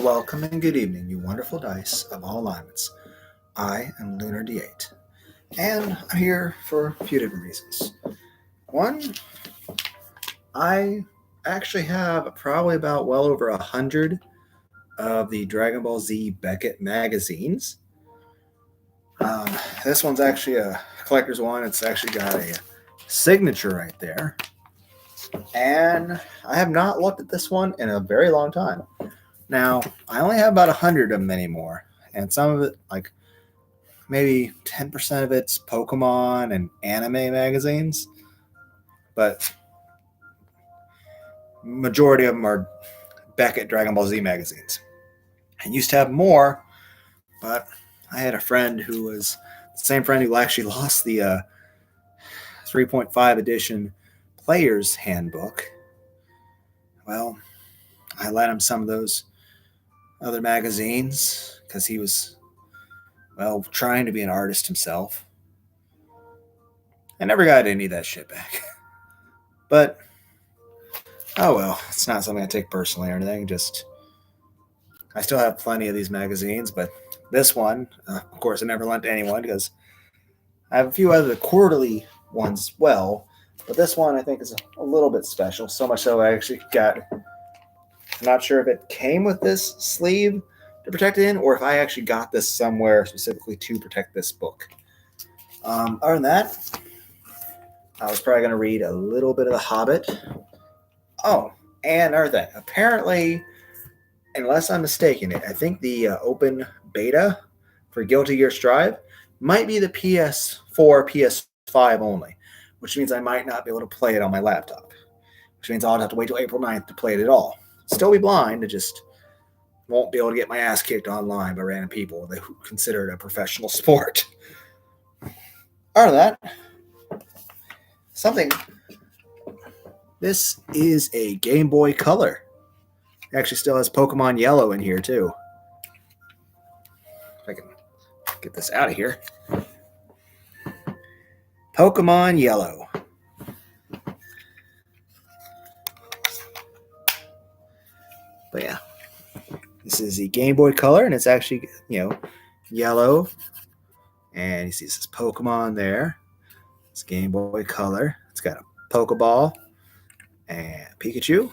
welcome and good evening, you wonderful dice of all alignments. I am Lunar D8, and I'm here for a few different reasons. One, I actually have probably about well over 100 of the Dragon Ball Z Beckett magazines. This one's actually a collector's one. It's actually got a signature right there. And I have not looked at this one in a very long time. Now, I only have about 100 of them anymore. And some of it, like maybe 10% of it's Pokemon and anime magazines. But majority of them are Beckett Dragon Ball Z magazines. I used to have more, but I had a friend who was the same friend who actually lost the 3.5 edition Player's Handbook. Well, I lent him some of those other magazines because he was, trying to be an artist himself. I never got any of that shit back. But, oh well, it's not something I take personally or anything. I still have plenty of these magazines, but this one, of course, I never lent to anyone because I have a few other quarterly ones as well. But this one I think is a little bit special, so much so I actually got, I'm not sure if it came with this sleeve to protect it in or if I actually got this somewhere specifically to protect this book. Other than that, I was probably going to read a little bit of The Hobbit. Oh, and another thing. Apparently, unless I'm mistaken, I think the open beta for Guilty Gear Strive might be the ps4, ps5 only, which means I might not be able to play it on my laptop, which means I'll have to wait till April 9th to play it at all. Still be blind, I just won't be able to get my ass kicked online by random people who consider it a professional sport. Other than that, this is a Game Boy Color. It actually still has Pokemon Yellow in here too. If I can get this out of here. Pokemon Yellow. But yeah, this is the Game Boy Color, and it's actually, yellow. And you see it says Pokemon there. It's Game Boy Color. It's got a Pokeball and Pikachu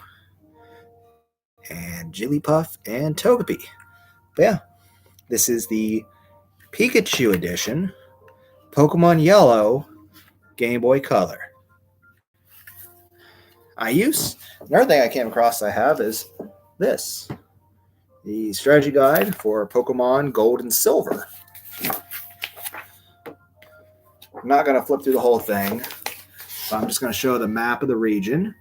and Jigglypuff and Togepi. But yeah, this is the Pikachu edition, Pokemon Yellow, Game Boy Color. Another thing I came across I have is this, the strategy guide for Pokemon Gold and Silver. I'm not going to flip through the whole thing, but I'm just going to show the map of the region.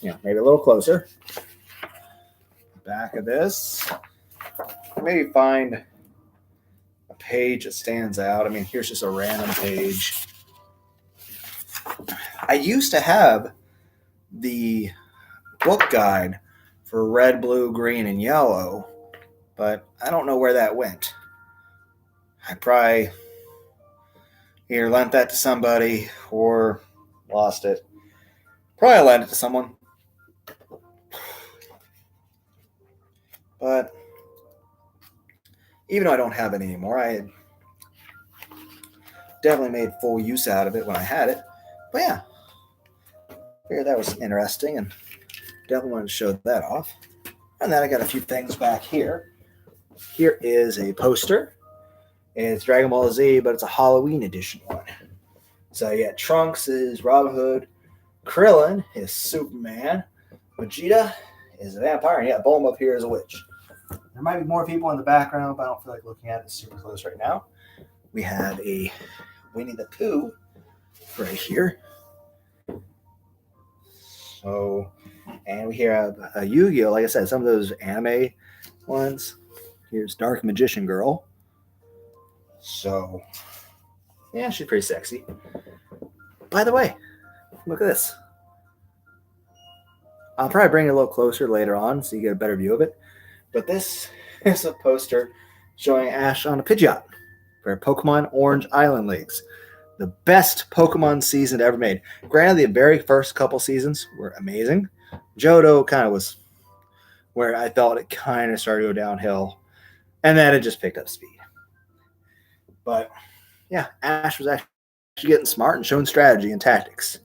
Maybe a little closer. Back of this. Maybe find a page that stands out. I mean, here's just a random page. I used to have the book guide for red, blue, green, and yellow, but I don't know where that went. I probably either lent that to somebody or lost it. Probably lent it to someone. But even though I don't have it anymore, I had definitely made full use out of it when I had it. But yeah, I figured that was interesting and definitely wanted to show that off. And then I got a few things back here. Here is a poster. It's Dragon Ball Z, but it's a Halloween edition one. So yeah, Trunks is Robin Hood, Krillin is Superman, Vegeta is a vampire, and yeah, Bulma up here is a witch. There might be more people in the background, but I don't feel like looking at it super close right now. We have a Winnie the Pooh right here. So, and we have a Yu-Gi-Oh! Like I said, some of those anime ones. Here's Dark Magician Girl. So, yeah, she's pretty sexy. By the way, look at this. I'll probably bring it a little closer later on so you get a better view of it. But this is a poster showing Ash on a Pidgeot for Pokemon Orange Island Leagues. The best Pokemon season ever made. Granted, the very first couple seasons were amazing. Johto kind of was where I thought it kind of started to go downhill, and then it just picked up speed. But yeah, Ash was actually getting smart and showing strategy and tactics.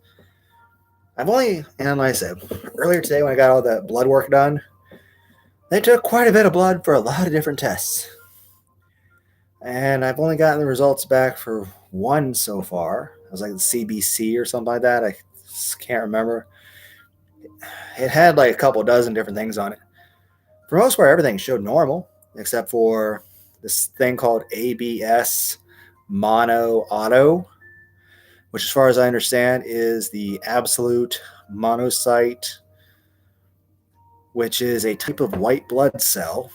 And like I said earlier today when I got all that blood work done, they took quite a bit of blood for a lot of different tests. And I've only gotten the results back for one so far. It was like the CBC or something like that. I can't remember. It had like a couple dozen different things on it. For most part, everything showed normal, except for this thing called ABS mono auto, which, as far as I understand, is the absolute monocyte, which is a type of white blood cell.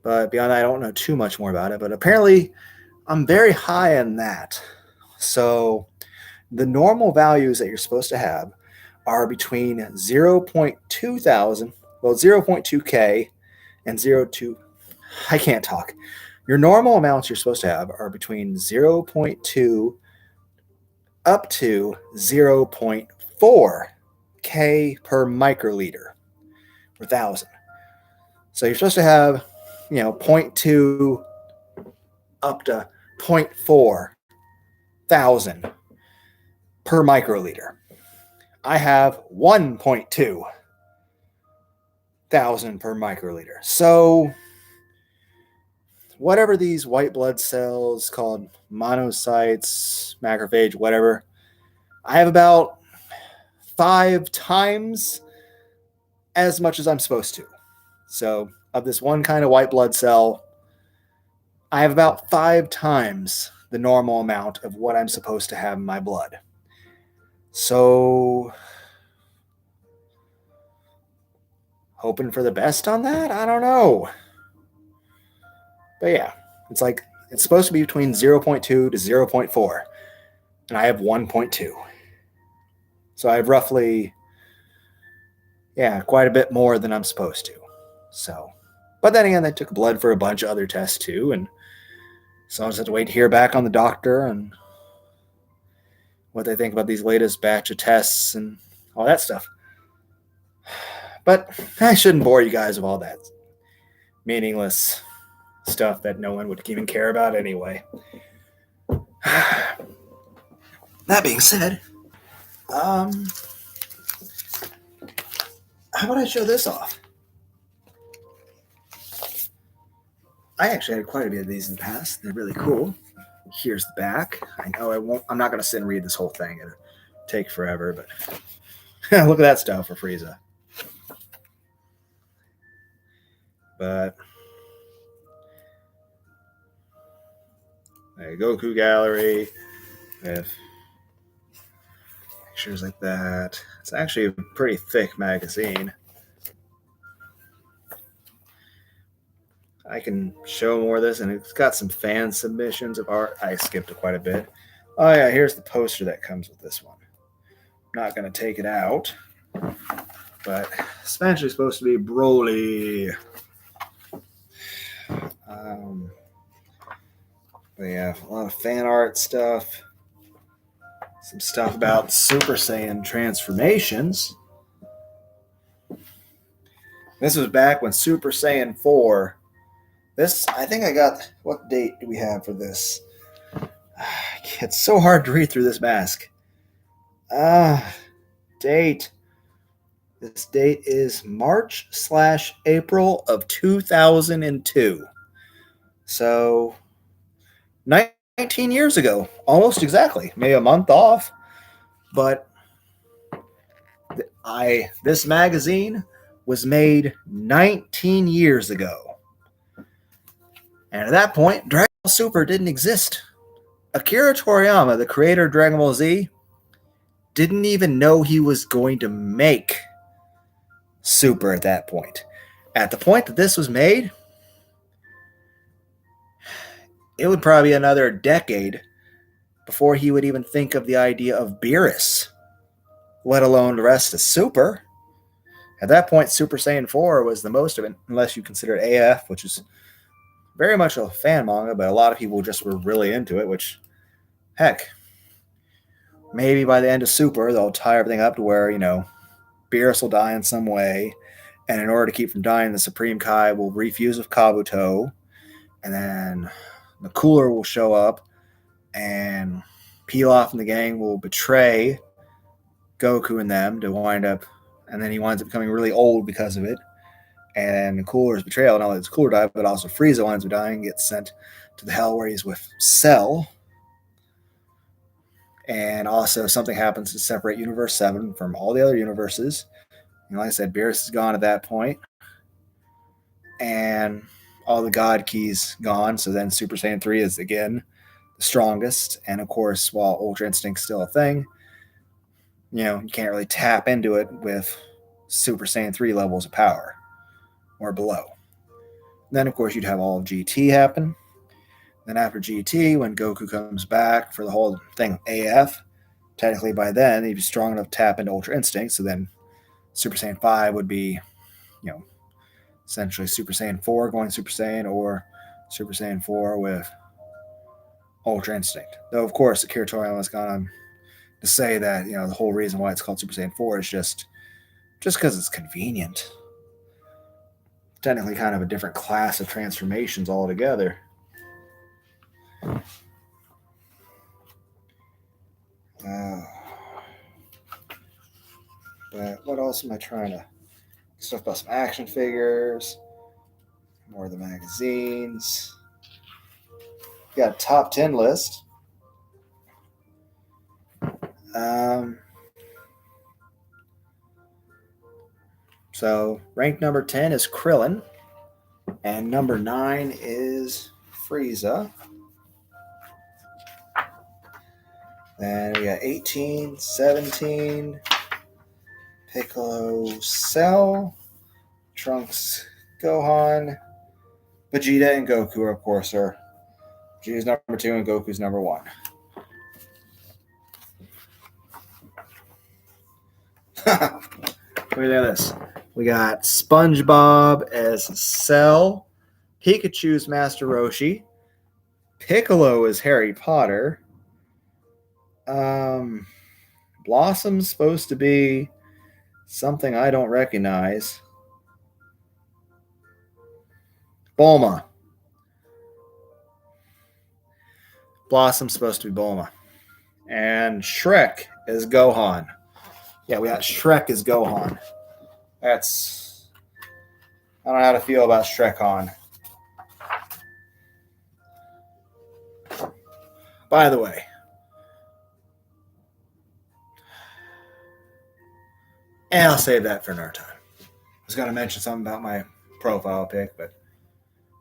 But beyond that, I don't know too much more about it. But apparently, I'm very high in that. So the normal values that you're supposed to have are between 0.2K and 0.2. I can't talk. Your normal amounts you're supposed to have are between 0.2 up to 0.4 K per microliter per thousand. So you're supposed to have, 0.2 up to 0.4 thousand per microliter. I have 1.2 thousand per microliter. So whatever these white blood cells called monocytes, macrophage, whatever, I have about 5 times as much as I'm supposed to. So of this one kind of white blood cell, I have about 5 times the normal amount of what I'm supposed to have in my blood. So hoping for the best on that? I don't know. But yeah, it's supposed to be between 0.2 to 0.4, and I have 1.2. So I have roughly, quite a bit more than I'm supposed to. So, but then again, they took blood for a bunch of other tests too, and so I just have to wait to hear back on the doctor and what they think about these latest batch of tests and all that stuff. But I shouldn't bore you guys with all that meaningless stuff that no one would even care about anyway. That being said, how about I show this off? I actually had quite a bit of these in the past. They're really cool. Here's the back. I know I'm not going to sit and read this whole thing. It'll take forever, but look at that stuff for Frieza. But Goku gallery with pictures like that. It's actually a pretty thick magazine. I can show more of this, and it's got some fan submissions of art. I skipped it quite a bit. Oh yeah, here's the poster that comes with this one. I'm not going to take it out, but it's eventually supposed to be Broly. But yeah, a lot of fan art stuff. Some stuff about Super Saiyan transformations. This was back when Super Saiyan 4. This, I think I got, what date do we have for this? It's so hard to read through this mask. Date. This date is March/April of 2002. So 19 years ago, almost exactly, maybe a month off. But this magazine was made 19 years ago. And at that point, Dragon Ball Super didn't exist. Akira Toriyama, the creator of Dragon Ball Z, didn't even know he was going to make Super at that point. At the point that this was made, it would probably be another decade before he would even think of the idea of Beerus, let alone the rest of Super. At that point, Super Saiyan 4 was the most of it, unless you consider AF, which is very much a fan manga, but a lot of people just were really into it, which, heck, maybe by the end of Super, they'll tie everything up to where, Beerus will die in some way, and in order to keep from dying, the Supreme Kai will refuse with Kabuto, and then the Cooler will show up, and Pilaf and the gang will betray Goku and them to wind up, and then he winds up becoming really old because of it. And Cooler's betrayal, not only does Cooler die, but also Frieza winds up dying and gets sent to the hell where he's with Cell. And also something happens to separate Universe 7 from all the other universes. And like I said, Beerus is gone at that point. And all the God Keys gone. So then Super Saiyan 3 is again the strongest. And of course, while Ultra Instinct's still a thing, you can't really tap into it with Super Saiyan 3 levels of power or below. And then, of course, you'd have all of GT happen. Then after GT, when Goku comes back for the whole thing AF, technically by then he'd be strong enough to tap into Ultra Instinct. So then Super Saiyan 5 would be, essentially Super Saiyan 4 going Super Saiyan, or Super Saiyan 4 with Ultra Instinct. Though, of course, Akira Toriyama has gone on to say that, the whole reason why it's called Super Saiyan 4 is just because it's convenient. Technically kind of a different class of transformations altogether. But what else am I trying to... Stuff about some action figures. More of the magazines. Got a top 10 list. So ranked number 10 is Krillin. And number 9 is Frieza. Then we got 18, 17, Piccolo, Cell, Trunks, Gohan, Vegeta, and Goku, of course, are Vegeta's number 2 and Goku's number 1. Look at this. We got SpongeBob as Cell, Pikachu's Master Roshi, Piccolo is Harry Potter, Blossom's supposed to be something I don't recognize. Bulma. Blossom's supposed to be Bulma. And Shrek is Gohan. Yeah, we got Shrek as Gohan. I don't know how to feel about Shrek-Han. By the way, and I'll save that for another time. I was going to mention something about my profile pic, but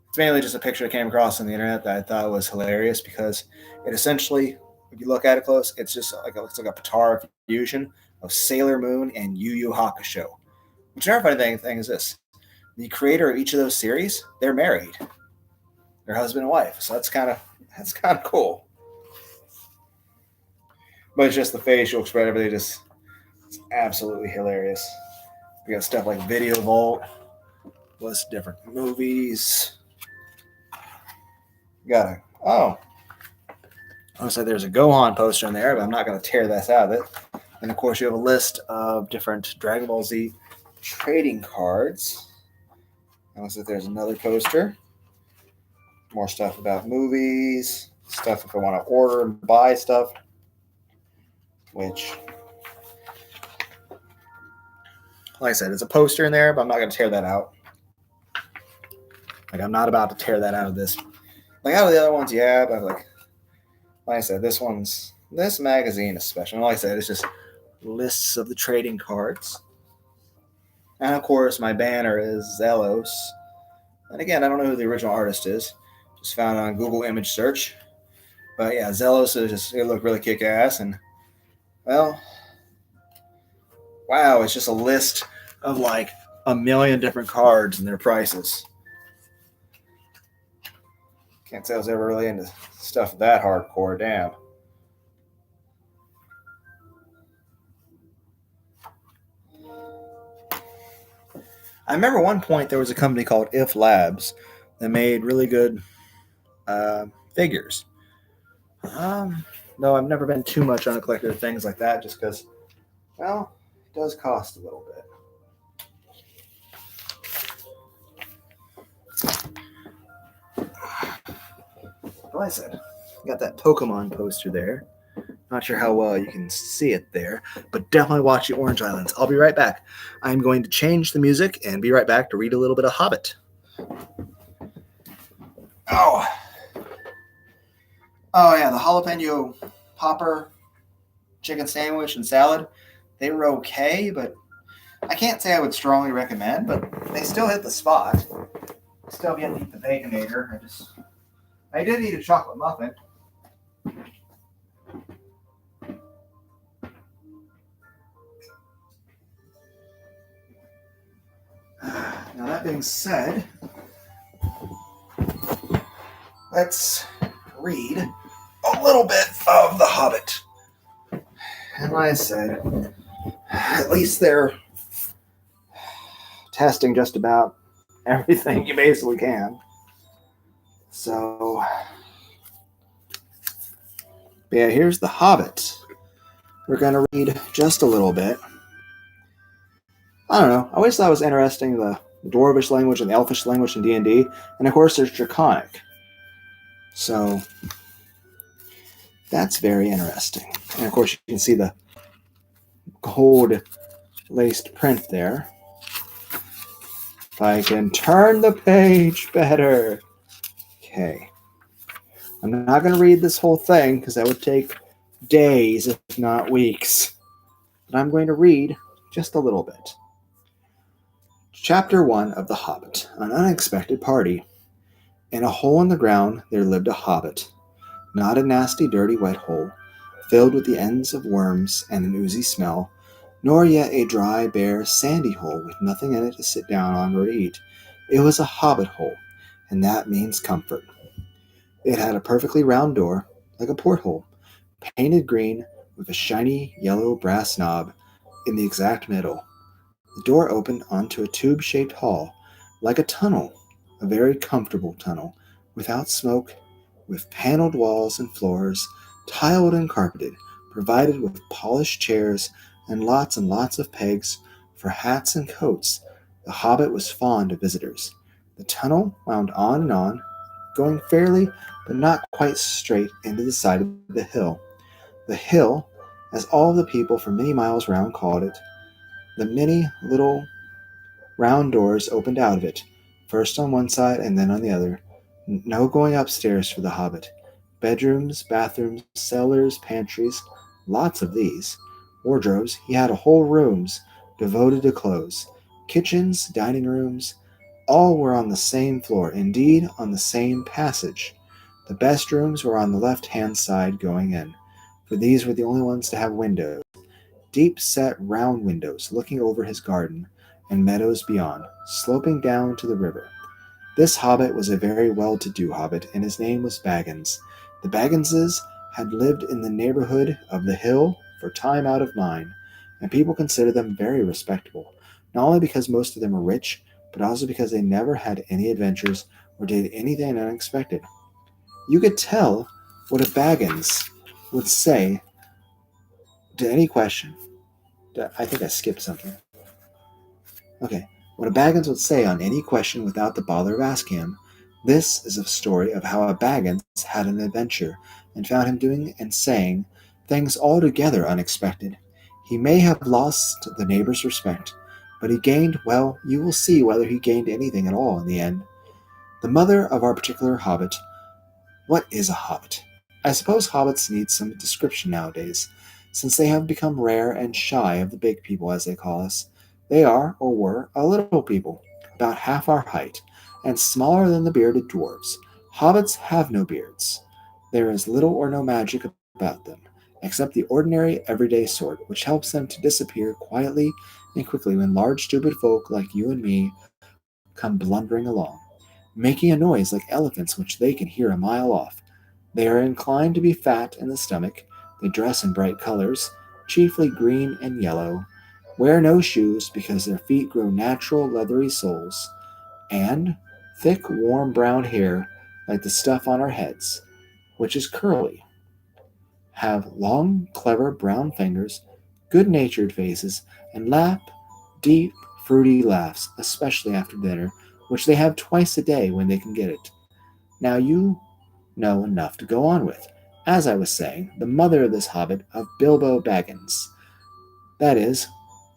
it's mainly just a picture I came across on the internet that I thought was hilarious because it essentially, if you look at it close, it looks like a Patara fusion of Sailor Moon and Yu Yu Hakusho. Which another funny thing is this: the creator of each of those series, they're married, they're husband and wife. So that's kind of cool. But it's just the facial expression, everything it's absolutely hilarious. We got stuff like Video Vault, list different movies. Honestly, there's a Gohan poster in there, but I'm not going to tear this out of it. And of course, you have a list of different Dragon Ball Z trading cards. Looks like there's another poster. More stuff about movies, stuff if I want to order and buy stuff. Which, like I said, it's a poster in there, but I'm not going to tear that out. I'm not about to tear that out of this. Out of the other ones, yeah, but like I said, this magazine is special. And like I said, it's just lists of the trading cards. And of course, my banner is Zelos. And again, I don't know who the original artist is. Just found it on Google image search. But yeah, Zelos it looked really kick-ass. And, well, wow, it's just a list of like a million different cards and their prices. Can't say I was ever really into stuff that hardcore. Damn. I remember one point there was a company called If Labs that made really good figures. No, I've never been too much on a collector of things like that just because, well, does cost a little bit. Like I said, got that Pokemon poster there. Not sure how well you can see it there, but definitely watch the Orange Islands. I'll be right back. I'm going to change the music and be right back to read a little bit of Hobbit. Oh. Oh, yeah, the jalapeno popper chicken sandwich and salad, they were okay, but I can't say I would strongly recommend, but they still hit the spot. Still get to eat the Baconator. I did eat a chocolate muffin. Now that being said, let's read a little bit of The Hobbit. And like I said, at least they're testing just about everything you basically can. So, yeah, here's The Hobbit. We're going to read just a little bit. I don't know. I always thought it was interesting, the Dwarvish language and the Elfish language in D&D. And of course, there's Draconic. So, that's very interesting. And of course, you can see the gold-laced print there. If I can turn the page better. Okay. I'm not going to read this whole thing because that would take days, if not weeks. But I'm going to read just a little bit. Chapter 1 of The Hobbit, An Unexpected Party. In a hole in the ground there lived a hobbit. Not a nasty, dirty, wet hole, filled with the ends of worms and an oozy smell, nor yet a dry, bare, sandy hole with nothing in it to sit down on or to eat. It was a hobbit hole, and that means comfort. It had a perfectly round door, like a porthole, painted green with a shiny yellow brass knob in the exact middle. The door opened onto a tube-shaped hall, like a tunnel, a very comfortable tunnel, without smoke, with paneled walls and floors, tiled and carpeted, provided with polished chairs and lots of pegs for hats and coats. The hobbit was fond of visitors. The tunnel wound on, going fairly but not quite straight into the side of the hill. The hill, as all the people for many miles round called it. The many little round doors opened out of it, first on one side and then on the other. No going upstairs for the hobbit. Bedrooms, bathrooms, cellars, pantries, lots of these. Wardrobes, he had whole rooms devoted to clothes. Kitchens, dining rooms, all were on the same floor, indeed on the same passage. The best rooms were on the left-hand side going in, for these were the only ones to have windows. Deep-set round windows looking over his garden and meadows beyond, sloping down to the river. This hobbit was a very well-to-do hobbit, and his name was Baggins. The Bagginses had lived in the neighborhood of the hill for time out of mind, and people considered them very respectable, not only because most of them were rich, but also because they never had any adventures or did anything unexpected. You could tell what a Baggins would say to any question. I think I skipped something. Okay. What a Baggins would say on any question without the bother of asking him. This is a story of how a Baggins had an adventure and found him doing and saying things altogether unexpected. He may have lost the neighbor's respect, but he gained, well, you will see whether he gained anything at all in the end. The mother of our particular hobbit. What is a hobbit? I suppose hobbits need some description nowadays, since they have become rare and shy of the big people, as they call us. They are, or were, a little people, about half our height, and smaller than the bearded dwarves. Hobbits have no beards. There is little or no magic about them, except the ordinary everyday sort, which helps them to disappear quietly and quickly when large stupid folk like you and me come blundering along, making a noise like elephants which they can hear a mile off. They are inclined to be fat in the stomach. They dress in bright colors, chiefly green and yellow, wear no shoes because their feet grow natural leathery soles, and thick, warm brown hair like the stuff on our heads, which is curly, have long, clever brown fingers, good-natured faces, and laugh deep, fruity laughs, especially after dinner, which they have twice a day when they can get it. Now you know enough to go on with. As I was saying, the mother of this hobbit, of Bilbo Baggins, that is,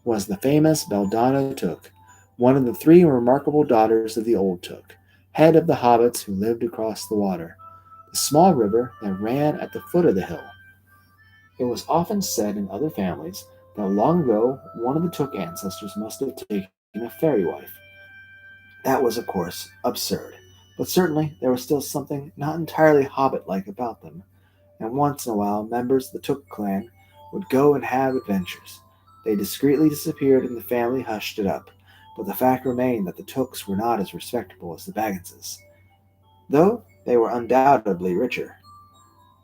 was the famous Beldana Took, one of the three remarkable daughters of the Old Took, head of the hobbits who lived across the water, the small river that ran at the foot of the hill. It was often said in other families that long ago one of the Took ancestors must have taken a fairy wife. That was, of course, absurd, but certainly there was still something not entirely hobbit like about them, and once in a while members of the Took clan would go and have adventures. They discreetly disappeared and the family hushed it up, but the fact remained that the Tooks were not as respectable as the Bagginses, though they were undoubtedly richer.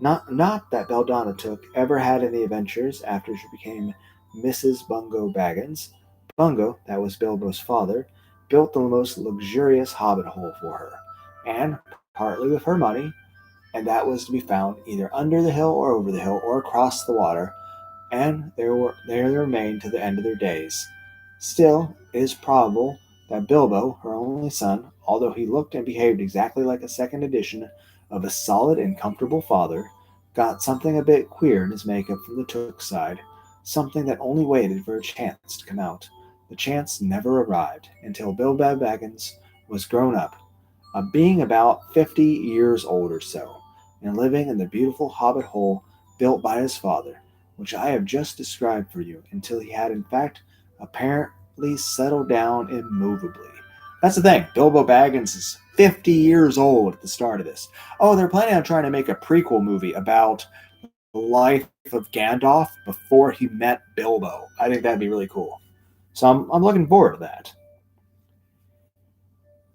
Not that Belladonna Took ever had any adventures after she became Mrs. Bungo Baggins. Bungo, that was Bilbo's father, built the most luxurious hobbit hole for her, and partly with her money, and that was to be found either under the hill or over the hill or across the water, and there they remained to the end of their days. Still, it is probable that Bilbo, her only son, although he looked and behaved exactly like a second edition of a solid and comfortable father, got something a bit queer in his makeup from the Took side, something that only waited for a chance to come out. The chance never arrived until Bilbo Baggins was grown up, being about 50 years old or so, and living in the beautiful hobbit hole built by his father, which I have just described for you, until he had in fact apparently settled down immovably. That's the thing. Bilbo Baggins is 50 years old at the start of this. Oh, they're planning on trying to make a prequel movie about the life of Gandalf before he met Bilbo. I think that'd be really cool. So I'm looking forward to that.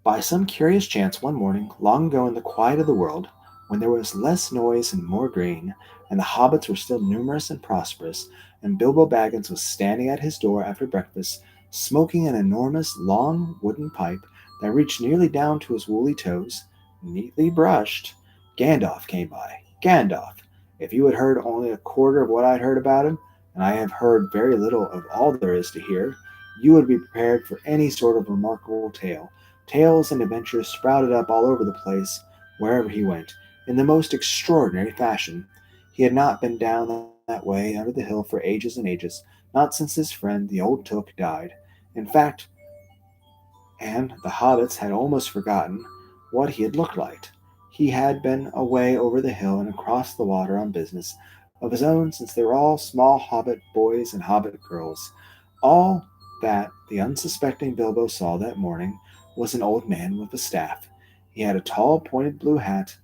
By some curious chance one morning, long ago in the quiet of the world, when there was less noise and more green, and the hobbits were still numerous and prosperous, and Bilbo Baggins was standing at his door after breakfast, smoking an enormous long wooden pipe that reached nearly down to his woolly toes, neatly brushed, Gandalf came by. Gandalf! If you had heard only a quarter of what I'd heard about him, and I have heard very little of all there is to hear, you would be prepared for any sort of remarkable tale. Tales and adventures sprouted up all over the place, wherever he went, in the most extraordinary fashion. He had not been down that way under the hill for ages and ages, not since his friend the old Took died. In fact, and the hobbits had almost forgotten what he had looked like. He had been away over the hill and across the water on business of his own since they were all small hobbit boys and hobbit girls. All that the unsuspecting Bilbo saw that morning was an old man with a staff. He had a tall pointed blue hat,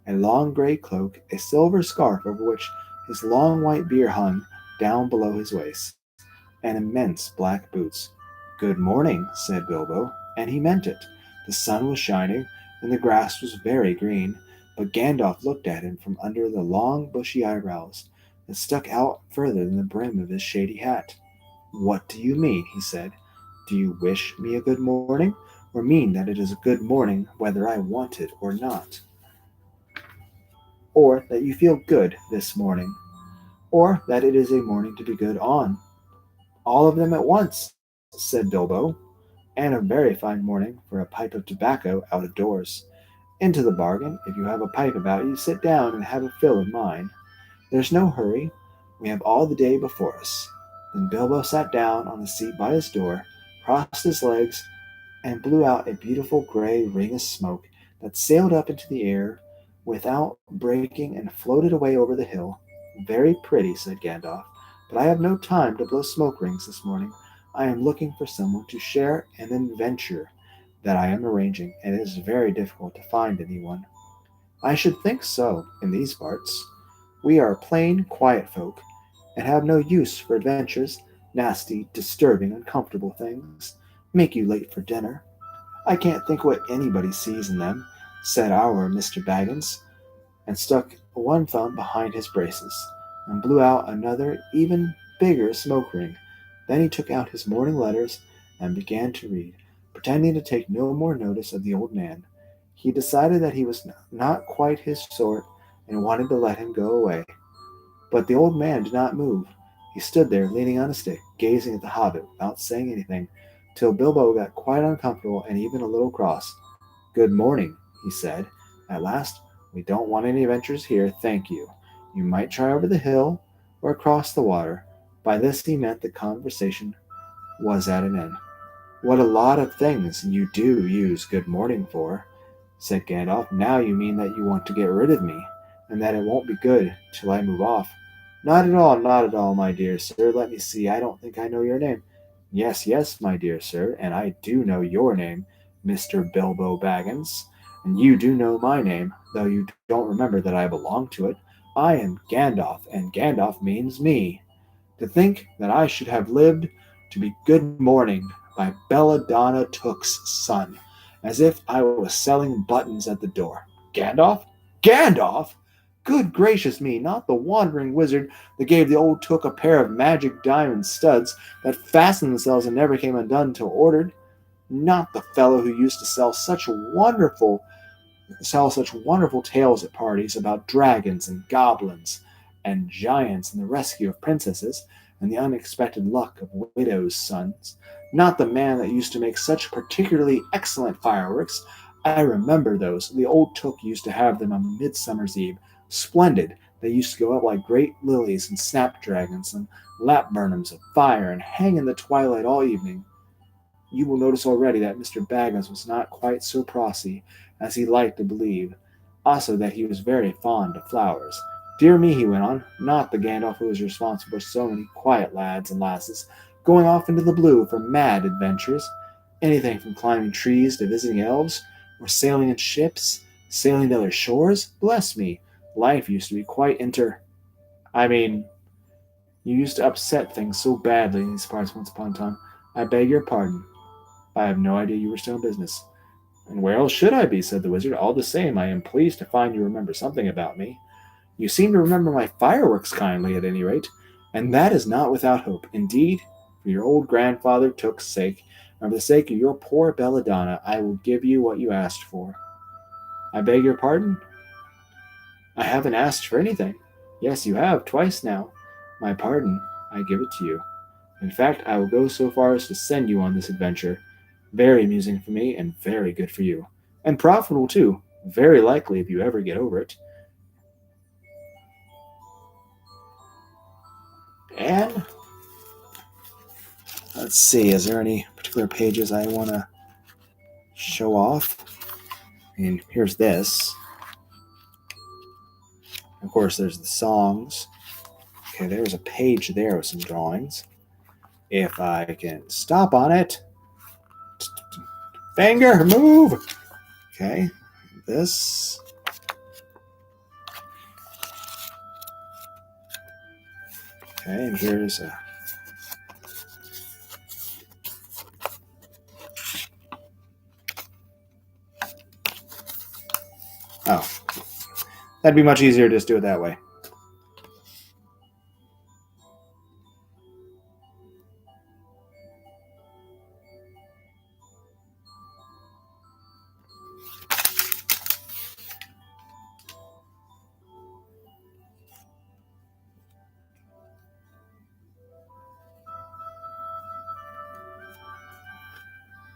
a long grey cloak, a silver scarf over which his long white beard hung down below his waist, and immense black boots. "Good morning," said Bilbo, and he meant it. The sun was shining, and the grass was very green, but Gandalf looked at him from under the long bushy eyebrows that stuck out further than the brim of his shady hat. "What do you mean?" he said. "Do you wish me a good morning, or mean that it is a good morning whether I want it or not? Or that you feel good this morning, or that it is a morning to be good on?" "All of them at once," said Bilbo, "and a very fine morning for a pipe of tobacco out of doors. Into the bargain, if you have a pipe about you, sit down and have a fill of mine. There's no hurry. We have all the day before us." Then Bilbo sat down on the seat by his door, crossed his legs, and blew out a beautiful gray ring of smoke that sailed up into the air without breaking and floated away over the hill. "Very pretty," said Gandalf, "but I have no time to blow smoke rings this morning. I am looking for someone to share an adventure that I am arranging, and it is very difficult to find anyone." "I should think so, in these parts. We are plain, quiet folk, and have no use for adventures, nasty, disturbing, uncomfortable things, make you late for dinner. I can't think what anybody sees in them," said our Mr. Baggins, and stuck one thumb behind his braces, and blew out another even bigger smoke ring. Then he took out his morning letters and began to read, pretending to take no more notice of the old man. He decided that he was not quite his sort and wanted to let him go away. But the old man did not move. He stood there, leaning on a stick, gazing at the hobbit without saying anything, till Bilbo got quite uncomfortable and even a little cross. "Good morning," he said. "At last, we don't want any adventures here, thank you. You might try over the hill, or across the water." By this he meant the conversation was at an end. "What a lot of things you do use good morning for," said Gandalf. "Now you mean that you want to get rid of me, and that it won't be good till I move off." Not at all, my dear sir. Let me see, I don't think I know your name." "Yes, yes, my dear sir, and I do know your name, Mr. Bilbo Baggins, and you do know my name, though you don't remember that I belong to it. I am Gandalf, and Gandalf means me. To think that I should have lived to be good morning by Belladonna Took's son, as if I was selling buttons at the door. Gandalf? Gandalf? Good gracious me, not the wandering wizard that gave the old Took a pair of magic diamond studs that fastened themselves and never came undone till ordered. Not the fellow who used to sell such wonderful tales at parties about dragons and goblins and giants and the rescue of princesses and the unexpected luck of widows' sons. Not the man that used to make such particularly excellent fireworks. I remember those. The old Took used to have them on Midsummer's Eve. Splendid. They used to go up like great lilies and snapdragons and lapburnums of fire and hang in the twilight all evening. You will notice already that Mr. Baggins was not quite so prosy as he liked to believe. Also that he was very fond of flowers. Dear me, he went on, not the Gandalf who was responsible for so many quiet lads and lasses going off into the blue for mad adventures. Anything from climbing trees to visiting elves, or sailing in ships, sailing to other shores. Bless me, life used to be quite I mean, you used to upset things so badly in these parts once upon a time. I beg your pardon. I have no idea you were still in business." "And where else should I be?" said the wizard. "All the same, I am pleased to find you remember something about me. You seem to remember my fireworks kindly, at any rate, and that is not without hope. Indeed, for your old grandfather Took's sake, and for the sake of your poor Belladonna, I will give you what you asked for." "I beg your pardon?" "I haven't asked for anything." "Yes, you have, twice now." "My pardon, I give it to you. In fact, I will go so far as to send you on this adventure. Very amusing for me, and very good for you. And profitable, too. Very likely if you ever get over it. And let's see, is there any particular pages I want to show off? And here's this. Of course, there's the songs. Okay, there's a page there with some drawings. If I can stop on it. Finger, move! Okay, this. Okay, and here's a. Oh, that'd be much easier to just do it that way.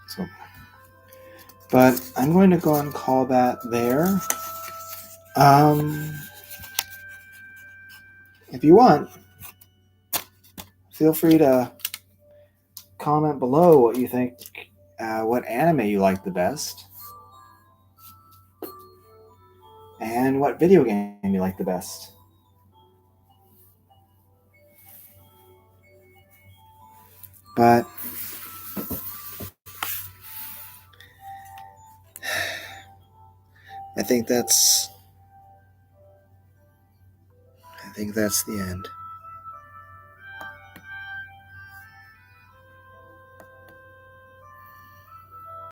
So, but I'm going to go and call that there. If you want, feel free to comment below what you think, what anime you like the best, and what video game you like the best. But I think that's the end.